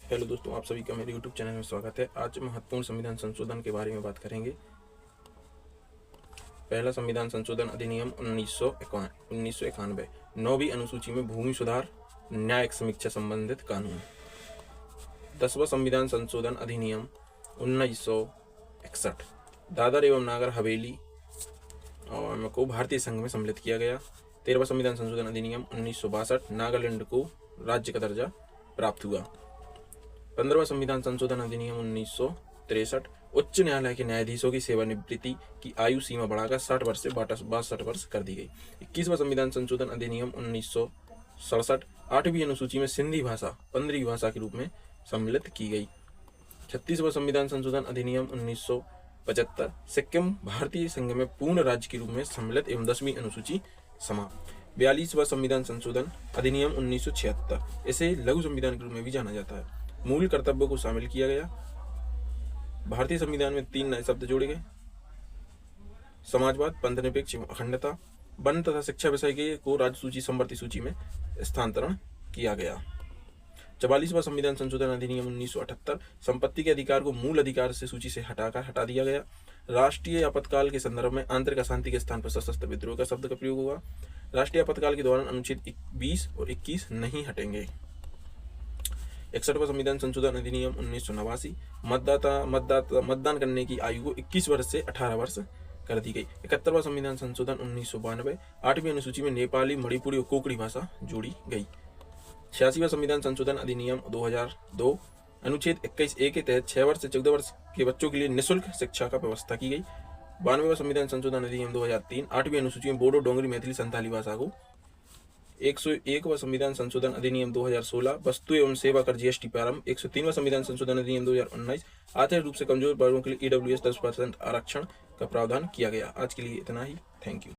Hello दोस्तों, आप सभी का मेरे यूट्यूब चैनल में स्वागत है। आज महत्वपूर्ण संविधान संशोधन के बारे में बात करेंगे। पहला संविधान संशोधन अधिनियम 1991। 9वीं अनुसूची में भूमि सुधार न्यायिक समीक्षा संबंधित कानून। 10वां संविधान संशोधन अधिनियम 1961। दादर एवं नागर हवेली को भारतीय संघ में सम्मिलित किया गया। 13वां संविधान संशोधन अधिनियम 1962। नागालैंड को राज्य का दर्जा प्राप्त हुआ। 15वां संविधान संशोधन अधिनियम 1963। उच्च न्यायालय के न्यायाधीशों की सेवानिवृत्ति की आयु सीमा बढ़ाकर 60 वर्ष से 62 वर्ष कर दी गई। 21वां संविधान संशोधन अधिनियम 1967। 8वीं अनुसूची में सिंधी भाषा 15वीं भाषा के रूप में सम्मिलित की गई। 36वां संविधान संशोधन अधिनियम 1975। सिक्किम भारतीय संघ में पूर्ण राज्य के रूप में सम्मिलित एवं 10वीं अनुसूची समाप्त। 42वां संविधान संशोधन अधिनियम 1976। इसे लघु संविधान के रूप में भी जाना जाता है। मूल कर्तव्यों को शामिल किया गया। भारतीय संविधान में 3 नए शब्द जोड़े गए: समाजवाद, पंथनिरपेक्ष अखंडता। वन तथा शिक्षा विषय के को राज्य सूची समवर्ती सूची में स्थानांतरण किया गया। 44वां संविधान संशोधन अधिनियम 1978। संपत्ति के अधिकार को मूल अधिकार से सूची से हटा दिया गया। राष्ट्रीय आपातकाल के संदर्भ में आंतरिक अशांति के स्थान पर सशस्त्र विद्रोह का शब्द का प्रयोग हुआ। राष्ट्रीय आपातकाल के दौरान अनुच्छेद 20 और 21 नहीं हटेंगे। 61वां संविधान संशोधन अधिनियम 1989। मतदान करने की आयु को 21 वर्ष से 18 वर्ष कर दी गई। 71वां संविधान संशोधन 1992। 8वीं अनुसूची में नेपाली, मणिपुरी और कोंकणी भाषा जोड़ी गई। 86वां संविधान संशोधन अधिनियम 2002। अनुच्छेद 21A के तहत 6 वर्ष से 14 वर्ष के बच्चों के लिए निःशुल्क शिक्षा का व्यवस्था की गई। 92वां संविधान संशोधन अधिनियम 2003। 8वीं अनुसूची में बोडो, डोंगरी, मैथिली, संथाली भाषा को। 101वां संविधान संशोधन अधिनियम 2016। वस्तु एवं सेवा कर जीएसटी प्रारंभ। 103वां संविधान संशोधन अधिनियम 2019। आर्थिक रूप से कमजोर वर्गों के लिए EWS 10% आरक्षण का प्रावधान किया गया। आज के लिए इतना ही। Thank you.